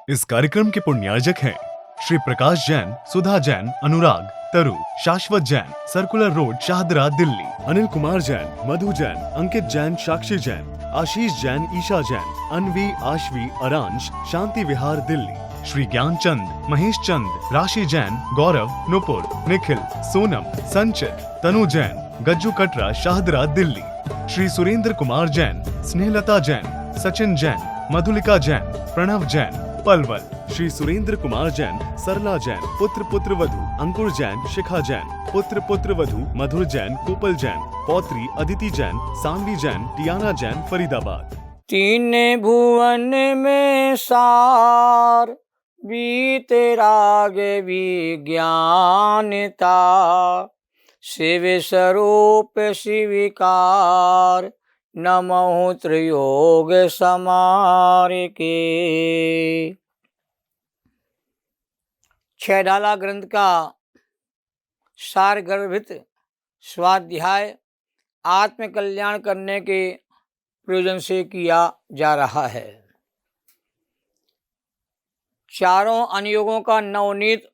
इस कार्यक्रम के पुण्यार्जक हैं श्री प्रकाश जैन, सुधा जैन, अनुराग, तरु, शाश्वत जैन, सर्कुलर रोड, शाहदरा, दिल्ली। अनिल कुमार जैन, मधु जैन, अंकित जैन, साक्षी जैन, आशीष जैन, ईशा जैन, अनवी, आशवी, अरांश, शांति विहार, दिल्ली। श्री ज्ञान चंद, महेश चंद, राशि जैन, गौरव, नुपुर, निखिल, सोनम, संचित, तनु जैन, गज्जू कटरा, शाहदरा, दिल्ली। श्री सुरेंद्र कुमार जैन, स्नेहलता जैन, सचिन जैन, मधुलिका जैन, प्रणव जैन, पलवल। श्री सुरेंद्र कुमार जैन, सरला जैन, पुत्र पुत्र वधु, अंकुर जैन, शिखा जैन, पुत्र पुत्र वधु, मधुर जैन, कोपल जैन, पौत्री अदिति जैन, सानवी जैन, टियाना जैन, फरीदाबाद। तीन भुवन में सार बीते राग विज्ञानता, शिव स्वरूप शिविकार, नमो त्रियोग समार के। छहडाला ग्रंथ का सार गर्भित स्वाध्याय आत्म कल्याण करने के प्रयोजन से किया जा रहा है। चारों अनुयोगों का नवनीत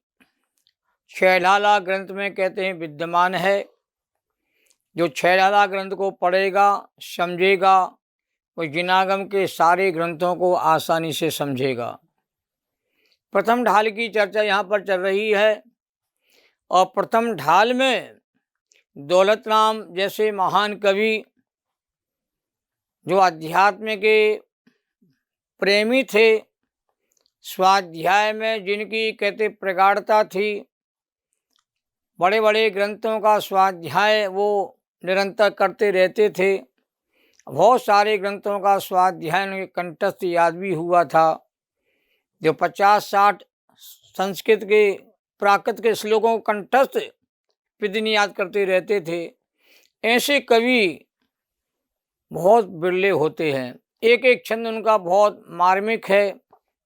छहडाला ग्रंथ में कहते हैं विद्यमान है। जो छहडाला ग्रंथ को पढ़ेगा, समझेगा, वो जिनागम के सारे ग्रंथों को आसानी से समझेगा। प्रथम ढाल की चर्चा यहाँ पर चल रही है और प्रथम ढाल में दौलत राम जैसे महान कवि जो अध्यात्म के प्रेमी थे, स्वाध्याय में जिनकी कहते प्रगाढ़ता थी, बड़े बड़े ग्रंथों का स्वाध्याय वो निरंतर करते रहते थे। बहुत सारे ग्रंथों का स्वाध्याय उनके कंठस्थ याद भी हुआ था। जो 50-60 संस्कृत के प्राकृत के श्लोकों को कंठस्थ प्रतिदिन याद करते रहते थे। ऐसे कवि बहुत बिरले होते हैं। एक एक छंद उनका बहुत मार्मिक है,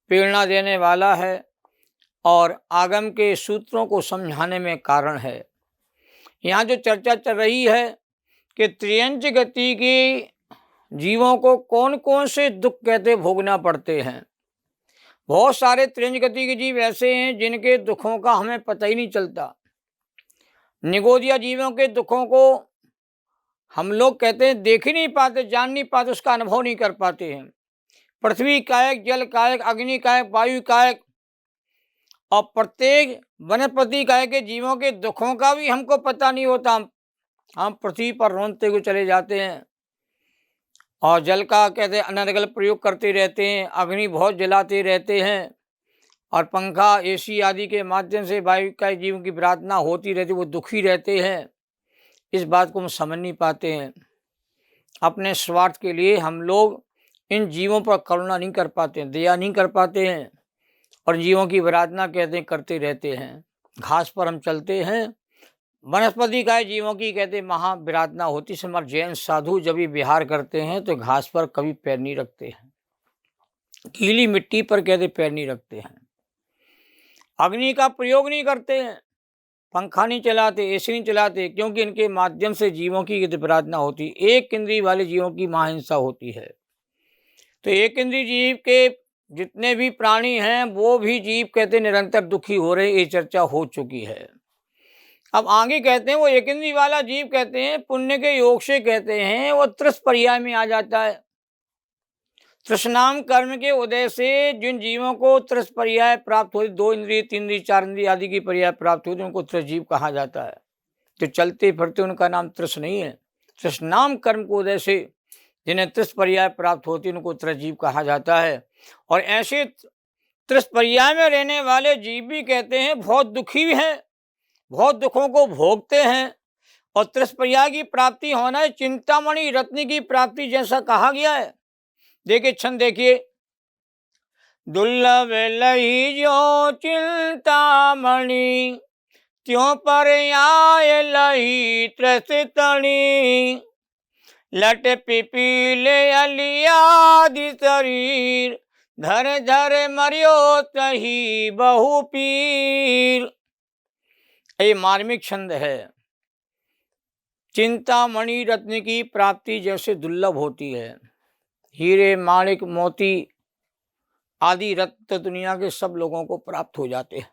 प्रेरणा देने वाला है और आगम के सूत्रों को समझाने में कारण है। यहाँ जो चर्चा चल रही है कि त्रियंच गति के जीवों को कौन कौन से दुख कहते भोगना पड़ते हैं। बहुत सारे त्रियंच गति के जीव ऐसे हैं जिनके दुखों का हमें पता ही नहीं चलता। निगोदिया जीवों के दुखों को हम लोग कहते हैं देख ही नहीं पाते, जान नहीं पाते, उसका अनुभव नहीं कर पाते हैं। पृथ्वी कायक, जल कायक, अग्नि कायक, वायु कायक और प्रत्येक वनस्पति कायक के जीवों के दुखों का भी हमको पता नहीं होता। हम पृथ्वी पर रोंदते हुए चले जाते हैं और जल का कहते अनर्गल प्रयोग करते रहते हैं, अग्नि बहुत जलाते रहते हैं और पंखा, एसी आदि के माध्यम से वायु का जीवों की प्रार्थना होती रहती, वो दुखी रहते हैं। इस बात को हम समझ नहीं पाते हैं। अपने स्वार्थ के लिए हम लोग इन जीवों पर करुणा नहीं कर पाते हैं, दया नहीं कर पाते हैं और जीवों की प्रार्थना कहते करते रहते हैं। घास पर हम चलते हैं, वनस्पति का जीवों की कहते महाविराधना होती। हमारे जैन साधु जब भी विहार करते हैं तो घास पर कभी पैर नहीं रखते हैं, गीली मिट्टी पर कहते पैर नहीं रखते हैं। अग्नि का प्रयोग नहीं करते हैं, पंखा नहीं चलाते, एसी नहीं चलाते, क्योंकि इनके माध्यम से जीवों की विराधना होती। एक इंद्रिय वाले जीवों की महाहिंसा होती है। तो एक इंद्रिय जीव के जितने भी प्राणी हैं वो भी जीव कहते निरंतर दुखी हो रहे, ये चर्चा हो चुकी है। अब आगे कहते हैं वो एक इंद्रिय वाला जीव कहते हैं पुण्य के योग से कहते हैं वो तृष पर्याय में आ जाता है। तृष्णाम कर्म के उदय से जिन जीवों को तृष पर्याय प्राप्त होती, 2 इंद्रिय, 3 इंद्रिय, 4 इंद्रिय आदि की पर्याय प्राप्त होती, उनको तृष जीव कहा जाता है। तो चलते फिरते उनका नाम तृष नहीं है। तृष्णाम कर्म को उदय से जिन्हें तृष पर्याय प्राप्त होती उनको तृष जीव कहा जाता है। और ऐसे तृष पर्याय में रहने वाले जीव भी कहते हैं बहुत दुखी हैं, बहुत दुखों को भोगते हैं। और तृष पर्याय की प्राप्ति होना है चिंतामणि रत्न की प्राप्ति, जैसा कहा गया है। देखिए छंद देखिए, दुर्लभ लही जो चिंतामणि, त्यों पर आए लही त्रस तणी, लट पिपील अलियादि शरीर, धर धर मरियो तही बहु पीर। ये मार्मिक छंद है। चिंतामणि रत्न की प्राप्ति जैसे दुर्लभ होती है, हीरे माणिक मोती आदि रत्न तो दुनिया के सब लोगों को प्राप्त हो जाते हैं,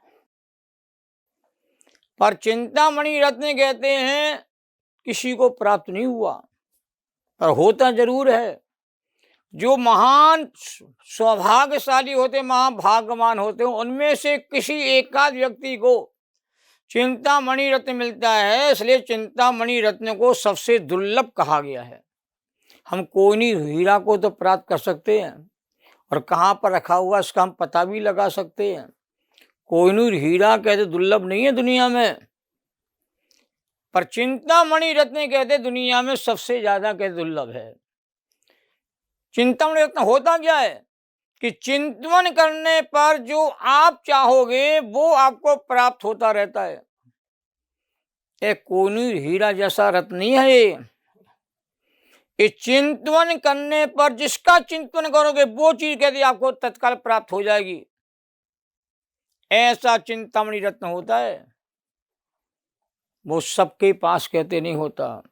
पर चिंतामणि रत्न कहते हैं किसी को प्राप्त नहीं हुआ, पर होता जरूर है। जो महान सौभाग्यशाली होते, महाभाग्यवान होते, उनमें से किसी एकाध व्यक्ति को चिंतामणि रत्न मिलता है, इसलिए चिंतामणि रत्न को सबसे दुर्लभ कहा गया है। हम कोई नहीं हीरा को तो प्राप्त कर सकते हैं, और कहाँ पर रखा हुआ इसका हम पता भी लगा सकते हैं। कोई नहीं हीरा कहते दुर्लभ नहीं है दुनिया में, पर चिंतामणि रत्न कहते दुनिया में सबसे ज्यादा कहते दुर्लभ है। चिंतामणि रत्न होता क्या है कि चिंतन करने पर जो आप चाहोगे वो आपको प्राप्त होता रहता है। एक कोई हीरा जैसा रत्न नहीं है ये चिंतन करने पर जिसका चिंतन करोगे वो चीज कहते आपको तत्काल प्राप्त हो जाएगी। ऐसा चिंतामणि रत्न होता है, वो सबके पास कहते नहीं होता।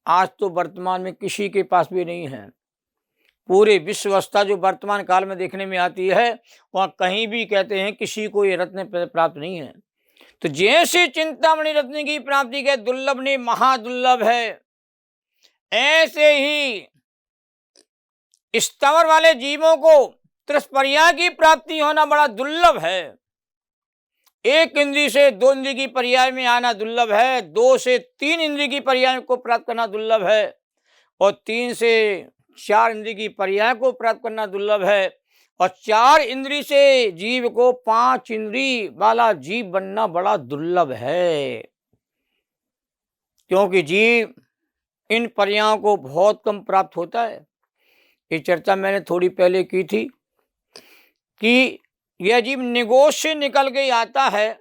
आज तो वर्तमान में किसी के पास भी नहीं है। पूरे विश्व अवस्था जो वर्तमान काल में देखने में आती है, वहाँ कहीं भी कहते हैं किसी को ये रत्न प्राप्त नहीं है। तो जैसे चिंतामणि रत्न की प्राप्ति के दुर्लभ नहीं महादुर्लभ है, ऐसे ही स्थावर वाले जीवों को त्रिस्पर्या की प्राप्ति होना बड़ा दुर्लभ है। एक इंद्रिय से दो इंद्रिय की पर्याय में आना दुर्लभ है, 2 से 3 इंद्रिय की पर्याय को प्राप्त करना दुर्लभ है, और 3 से 4 इंद्रिय की पर्याय को प्राप्त करना दुर्लभ है, और 4 इंद्रिय से जीव को 5 इंद्रिय वाला जीव बनना बड़ा दुर्लभ है। क्योंकि जीव इन पर्यायों को बहुत कम प्राप्त होता है। ये चर्चा मैंने थोड़ी पहले की थी कि यह जीव निगोश से निकल के आता है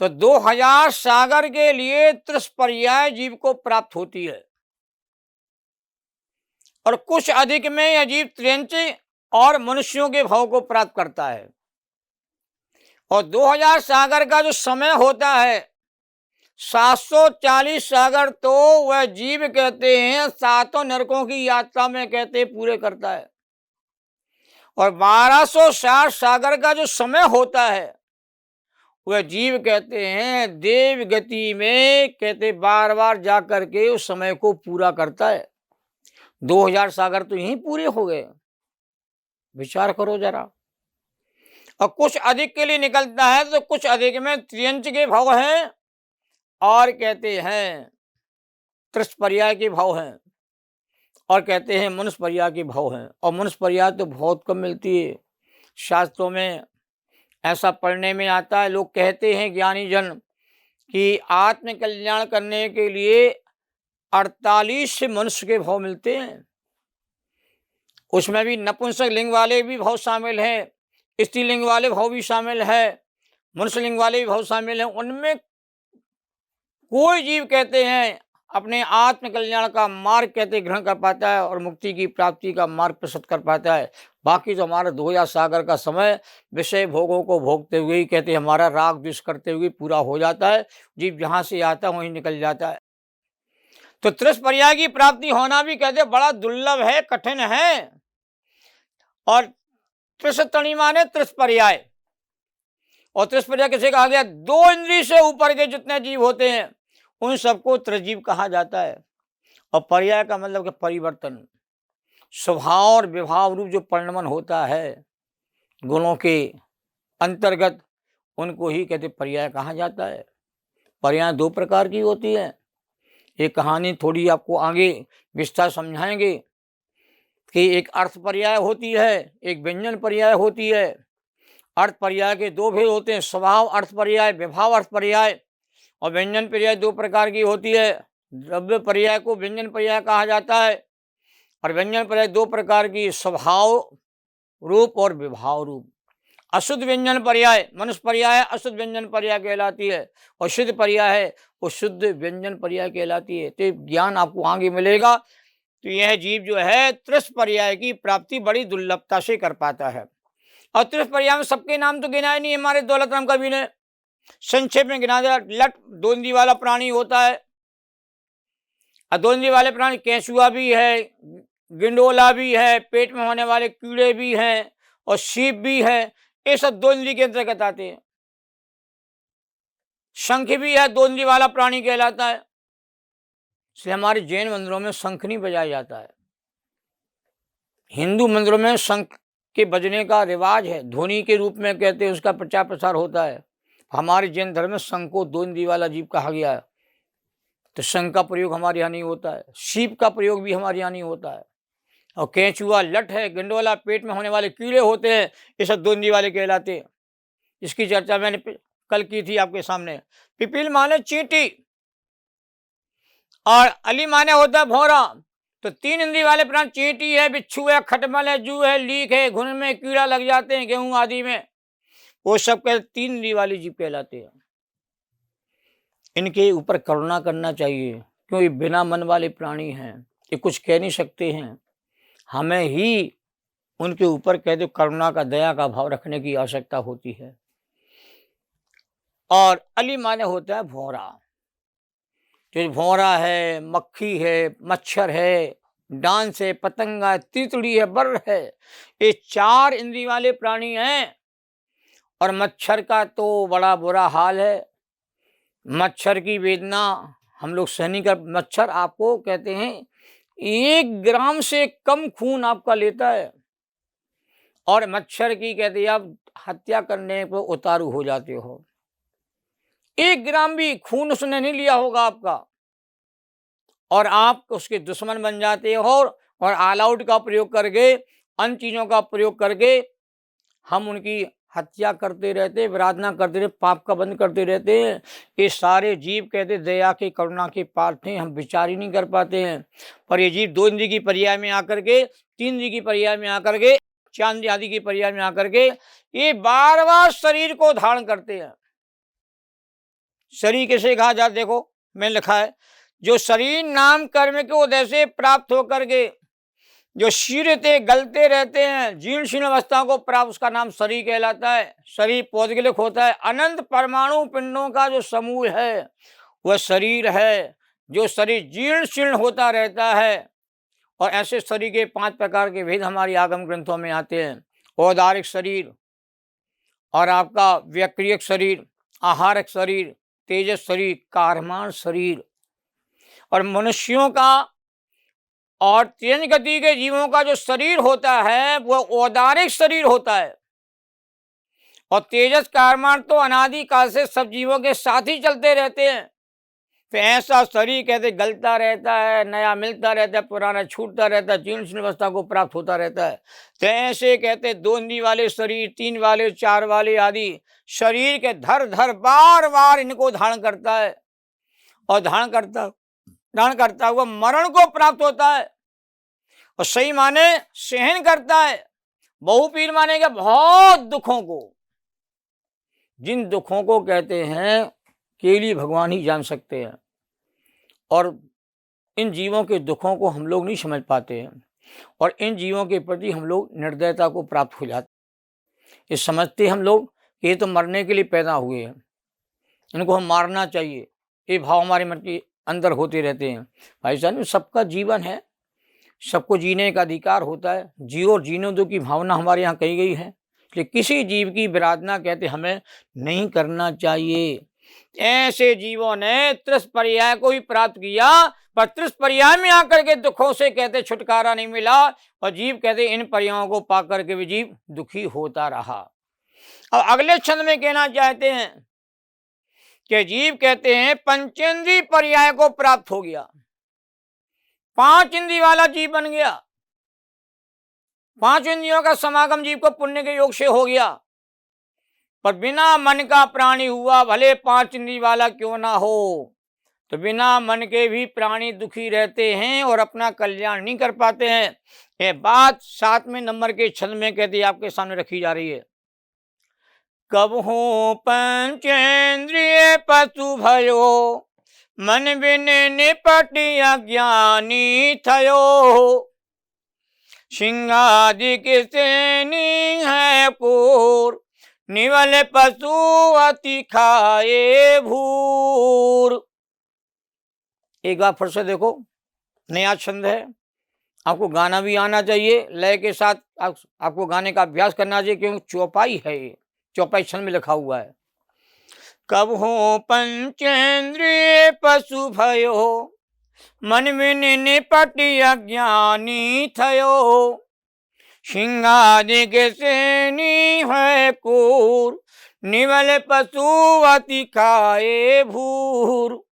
तो 2000 सागर के लिए त्रिस्पर्याय जीव को प्राप्त होती है, और कुछ अधिक में यह जीव त्रियंच और मनुष्यों के भाव को प्राप्त करता है। और 2000 सागर का जो समय होता है, 740 सागर तो वह जीव कहते हैं 7 नरकों की यात्रा में कहते पूरे करता है, और 1260 सागर का जो समय होता है वह जीव कहते हैं देव गति में कहते बार बार जा करके उस समय को पूरा करता है। 2000 सागर तो यहीं पूरे हो गए, विचार करो जरा। और कुछ अधिक के लिए निकलता है तो कुछ अधिक में त्रियंच के भाव हैं, और कहते हैं त्रिस्पर्याय के भाव हैं, और कहते हैं मनुष्य पर्याय के भाव हैं। और मनुष्य पर्याय तो बहुत कम मिलती है। शास्त्रों में ऐसा पढ़ने में आता है, लोग कहते हैं ज्ञानी जन कि आत्म कल्याण करने के लिए 48 मनुष्य के भाव मिलते हैं। उसमें भी नपुंसक लिंग वाले भी भाव शामिल हैं, स्त्रीलिंग वाले भाव भी शामिल है, मनुष्य लिंग वाले भी भाव शामिल हैं। उनमें कोई जीव कहते हैं अपने आत्म कल्याण का मार्ग कहते ग्रहण कर पाता है और मुक्ति की प्राप्ति का मार्ग प्रशस्त कर पाता है। बाकी तो हमारा 2000 सागर का समय विषय भोगों को भोगते हुए ही कहते हमारा राग द्वेष करते हुए पूरा हो जाता है। जीव जहाँ से आता है वहीं निकल जाता है। तो त्रिस्पर्याय की प्राप्ति होना भी कहते बड़ा दुर्लभ है, कठिन है। और त्रिशतणी माने त्रिस्पर्याय, और त्रिस्पर्याय किसे कहा गया? 2 इंद्रिय से ऊपर के जितने जीव होते हैं उन सबको त्रिजीव कहा जाता है। और पर्याय का मतलब कि परिवर्तन, स्वभाव और विभाव रूप जो परिणमन होता है गुणों के अंतर्गत, उनको ही कहते पर्याय कहा जाता है। पर्याय 2 प्रकार की होती है। ये कहानी थोड़ी आपको आगे विस्तार समझाएंगे कि एक अर्थ पर्याय होती है, एक व्यंजन पर्याय होती है। अर्थ पर्याय के 2 भेद होते हैं, स्वभाव अर्थ पर्याय, विभाव अर्थ पर्याय। और व्यंजन पर्याय 2 प्रकार की होती है। द्रव्य पर्याय को व्यंजन पर्याय कहा जाता है, और व्यंजन पर्याय 2 प्रकार की, स्वभाव रूप और विभाव रूप। अशुद्ध व्यंजन पर्याय मनुष्य पर्याय अशुद्ध व्यंजन पर्याय कहलाती है, और शुद्ध पर्याय है वो शुद्ध व्यंजन पर्याय कहलाती है। तो ज्ञान आपको आगे मिलेगा। तो यह जीव जो है त्रिस्पर्याय की प्राप्ति बड़ी दुर्लभता से कर पाता है। और त्रिस्पर्याय में सबके नाम तो गिनाए नहीं हमारे दौलत राम कवि ने, संक्षेप में गिना दिया। लट 2 इंद्रिय वाला प्राणी होता है, और 2 इंद्रिय वाले प्राणी केंचुआ भी है, गिंडोला भी है, पेट में होने वाले कीड़े भी हैं, और सीप भी है, ये सब 2 इंद्रिय के अंतर्गत आते हैं। शंख भी है, 2 इंद्रिय वाला प्राणी कहलाता है। इसलिए हमारे जैन मंदिरों में शंख नहीं बजाया जाता है। हिंदू मंदिरों में शंख के बजने का रिवाज है, ध्वनि के रूप में कहते हैं, उसका प्रचार प्रसार होता है। हमारे जैन धर्म में शंख को 2 इंद्रिय वाला जीव कहा गया है, तो शंख का प्रयोग हमारे यहाँ नहीं होता है। सीप का प्रयोग भी हमारे यहाँ नहीं होता है। और केंचुआ, लठ है, गंडोला, पेट में होने वाले कीड़े होते हैं, ये सब 2 इंद्रिय वाले कहलाते हैं। इसकी चर्चा मैंने कल की थी आपके सामने। पिपील माने चींटी और अली माने होता है भौरा। तो 3 इंद्रिय वाले प्राणी चींटी है, बिच्छू है, खटमल है, जू है, लीक है, घुन में कीड़ा लग जाते हैं गेहूं आदि में, वो सब के 3 इंद्रिय वाले जीव कहलाते हैं। इनके ऊपर करुणा करना चाहिए, क्यों ये बिना मन वाले प्राणी हैं, ये कुछ कह नहीं सकते हैं। हमें ही उनके ऊपर कह दो करुणा का, दया का भाव रखने की आवश्यकता होती है। और अली माने होता है भौरा। जो भौरा है, मक्खी है, मच्छर है, डांस है, पतंगा है, तितली है, बर्र है, ये 4 इंद्रिय वाले प्राणी हैं। और मच्छर का तो बड़ा बुरा हाल है। मच्छर की वेदना हम लोग सह नहीं कर। मच्छर आपको कहते हैं 1 ग्राम से कम खून आपका लेता है, और मच्छर की कहते हैं आप हत्या करने पर उतारू हो जाते हो। 1 ग्राम भी खून उसने नहीं लिया होगा आपका, और आप उसके दुश्मन बन जाते हो। और ऑल आउट का प्रयोग करके, अन्य चीज़ों का प्रयोग करके हम उनकी हत्या करते रहते, विराधना करते रहते, पाप का बंद करते रहते हैं। ये सारे जीव कहते दया के, करुणा के पात्र हैं, हम विचार ही नहीं कर पाते हैं। पर ये जीव 2 इंद्रिय की पर्याय में आकर के, 3 इंद्रिय की पर्याय में आकर के, 4 इंद्रिय आदि की पर्याय में आकर के ये बार बार शरीर को धारण करते हैं। शरीर कैसे कहा जाता, देखो मैंने लिखा है, जो शरीर नाम कर्म के उदय से प्राप्त होकर के जो शीरते गलते रहते हैं, जीर्ण शीर्ण अवस्था को प्राप्त, उसका नाम शरीर कहलाता है। शरीर पौद्गलिक होता है। अनंत परमाणु पिंडों का जो समूह है वह शरीर है। जो शरीर जीर्ण शीर्ण होता रहता है। और ऐसे शरीर के 5 प्रकार के भेद हमारी आगम ग्रंथों में आते हैं। औदारिक शरीर, और आपका व्यक्रियक शरीर, आहारक शरीर, तेजस शरीर, कारमान शरीर। और मनुष्यों का और तेज गति के जीवों का जो शरीर होता है वह औदारिक शरीर होता है। और तेजस कारमान तो अनादि काल से सब जीवों के साथ ही चलते रहते हैं। तो ऐसा शरीर कहते गलता रहता है, नया मिलता रहता है, पुराना छूटता रहता है, जीर्ण शीर्ण अवस्था को प्राप्त होता रहता है। तो ऐसे कहते 2 इंद्रिय वाले शरीर, 3 वाले, 4 वाले आदि शरीर के धर धर बार बार इनको धारण करता है। और धारण करता हुआ मरण को प्राप्त होता है। और सही माने सहन करता है। बहुपीर माने क्या, बहुत दुखों को, जिन दुखों को कहते हैं केवल भगवान ही जान सकते हैं। और इन जीवों के दुखों को हम लोग नहीं समझ पाते हैं। और इन जीवों के प्रति हम लोग निर्दयता को प्राप्त हो जाते। ये समझते हम लोग कि ये तो मरने के लिए पैदा हुए हैं, इनको हम मारना चाहिए, ये भाव हमारे मन के अंदर होते रहते हैं। भाई साहब, सबका जीवन है, सबको जीने का अधिकार होता है। जियो और जीने दो की भावना हमारे यहाँ कही गई है। इसलिए किसी जीव की विराधना कहते हमें नहीं करना चाहिए। ऐसे जीवों ने 30 पर्याय को ही प्राप्त किया, पर 30 पर्याय में आकर के दुखों से कहते छुटकारा नहीं मिला। और जीव कहते इन पर्यायों को पाकर के भी जीव दुखी होता रहा। अब अगले छंद में कहना चाहते हैं कि जीव कहते हैं पंचेंद्रिय पर्याय को प्राप्त हो गया, 5 इंद्रिय वाला जीव बन गया। 5 इंद्रियों का समागम जीव को पुण्य के योग से हो गया। पर बिना मन का प्राणी हुआ, भले 5 इंद्रिय वाला क्यों ना हो, तो बिना मन के भी प्राणी दुखी रहते हैं और अपना कल्याण नहीं कर पाते हैं। ये बात 7वें नंबर के छंद में कहते आपके सामने रखी जा रही है। कबहू पंचेंद्रिय पशु भयो, मन बिन निपटी अज्ञानी थयो। सिंहादि के सेनी है पूर, निवल पशु अति खाए भूर। एक बार फिर से देखो, नया छंद है आपको गाना भी आना चाहिए, लय के साथ आपको गाने का अभ्यास करना चाहिए, क्योंकि चौपाई है ये, चौपाई छंद में लिखा हुआ है। कब हो पंचेंद्रिय पशु भयो, मन में निपट अज्ञानी थयो, सिंहादिक श्रेणी है कूर, निवल पशु अति खाए भूर।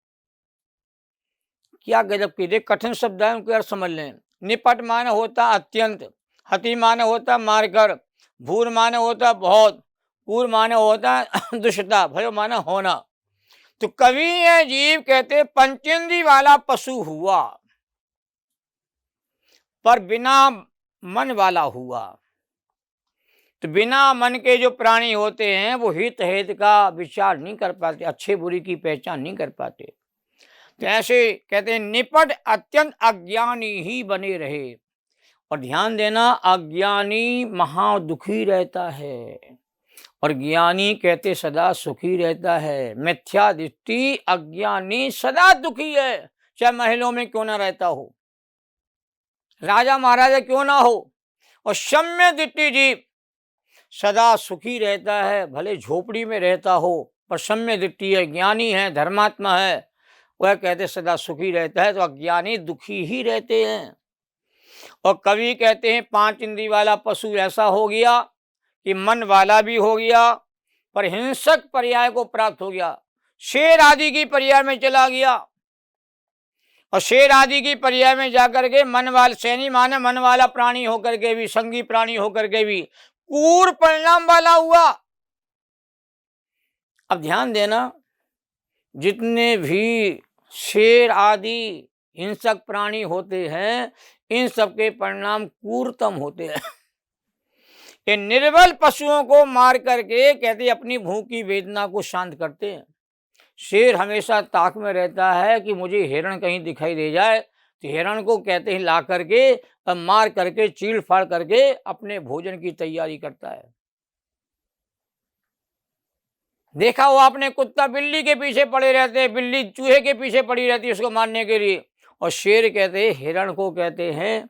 क्या गजब की, देख कठिन शब्द है, उनको यार समझ लें। निपट माने होता अत्यंत, हति माने होता मारकर, भूर माने होता बहुत, कूर माने होता दुष्टता, भयो माने होना। तो कवि ये जीव कहते पंचेंद्री वाला पशु हुआ, पर बिना मन वाला हुआ। तो बिना मन के जो प्राणी होते हैं वो हित हित का विचार नहीं कर पाते, अच्छे बुरी की पहचान नहीं कर पाते। तो ऐसे कहते हैं निपट अत्यंत अज्ञानी ही बने रहे। और ध्यान देना, अज्ञानी महा दुखी रहता है और ज्ञानी कहते सदा सुखी रहता है। मिथ्या दृष्टि अज्ञानी सदा दुखी है, चाहे महलों में क्यों ना रहता हो, राजा महाराजा क्यों ना हो। और सम्य दृष्टि जीव सदा सुखी रहता है, भले झोपड़ी में रहता हो, पर सम्य दृष्टि है, ज्ञानी है, धर्मात्मा है, वह कहते सदा सुखी रहता है। तो अज्ञानी दुखी ही रहते हैं। और कवि कहते हैं पांच इंद्री वाला पशु ऐसा हो गया कि मन वाला भी हो गया, पर हिंसक पर्याय को प्राप्त हो गया, शेर आदि की पर्याय में चला गया। और शेर आदि की पर्याय में जाकर के मन वाला, सैनी माने मन वाला प्राणी होकर के भी, संगी प्राणी होकर के भी कूर परिणाम वाला हुआ। अब ध्यान देना, जितने भी शेर आदि हिंसक प्राणी होते हैं, इन सबके परिणाम क्रूरतम होते हैं। ये निर्बल पशुओं को मार करके कहते अपनी भूख की वेदना को शांत करते हैं। शेर हमेशा ताक में रहता है कि मुझे हिरण कहीं दिखाई दे जाए, तो हिरण को कहते हैं ला करके मार करके चीड़ फाड़ करके अपने भोजन की तैयारी करता है। देखा हो आपने, कुत्ता बिल्ली के पीछे पड़े रहते हैं, बिल्ली चूहे के पीछे पड़ी रहती है उसको मारने के लिए। और शेर कहते हैं, हिरण को कहते हैं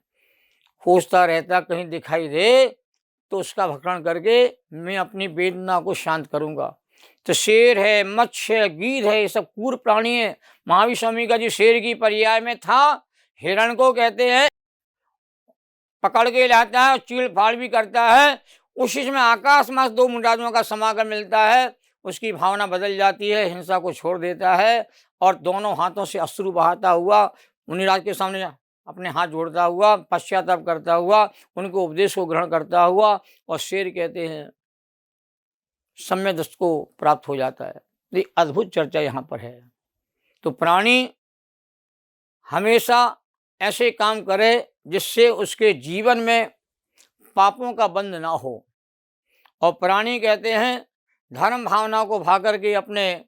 खोजता रहता, कहीं दिखाई दे तो उसका भक्षण करके मैं अपनी वेदना को शांत करूंगा। तो शेर है, मत्स्य है, गीध है, ये सब क्रूर प्राणी है। महावीर स्वामी का जो शेर की पर्याय में था, हिरण को कहते हैं पकड़ के लाता है, चीड़ फाड़ भी करता है। उसी समय आकाश मास दो मुंडाजों का समागम मिलता है, उसकी भावना बदल जाती है, हिंसा को छोड़ देता है और दोनों हाथों से अश्रु बहाता हुआ मुनिराज के सामने अपने हाथ जोड़ता हुआ, पश्चाताप करता हुआ, उनको उपदेश को ग्रहण करता हुआ, और शेर कहते हैं सम्य दृष्टि को प्राप्त हो जाता है। ये अद्भुत चर्चा यहाँ पर है। तो प्राणी हमेशा ऐसे काम करे जिससे उसके जीवन में पापों का बंध ना हो। और प्राणी कहते हैं धर्म भावना को भा करके अपने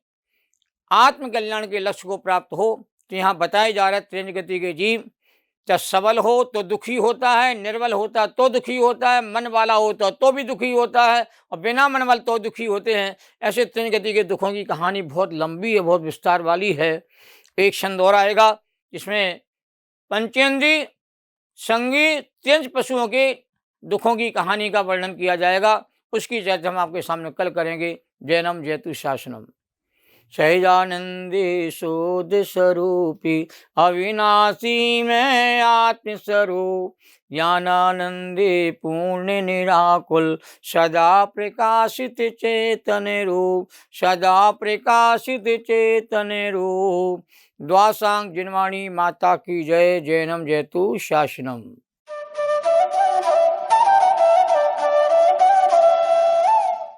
आत्मकल्याण के लक्ष्य को प्राप्त हो। तो यहाँ बताए जा रहे त्रिंज गति के जीव, चाहे सबल हो तो दुखी होता है, निर्बल होता तो दुखी होता है, मन वाला होता तो भी दुखी होता है, और बिना मन वाले तो दुखी होते हैं। ऐसे त्रिंज गति के दुखों की कहानी बहुत लंबी है, बहुत विस्तार वाली है। एक छंद और आएगा जिसमें पंचेंद्री संगी त्रिंज पशुओं के दुखों की कहानी का वर्णन किया जाएगा। उसकी चर्चा हम आपके सामने कल करेंगे। जैनम जयतु शासनम। सहजानंदी शोध स्वरूपी अविनाशी में आत्मस्वरूप, ज्ञानानंदी पूर्ण निराकुल सदा प्रकाशित चेतन रूप, सदा प्रकाशित चेतन रूप। द्वासांग जिनवाणी माता की जय। जैनम जयतु शासनम।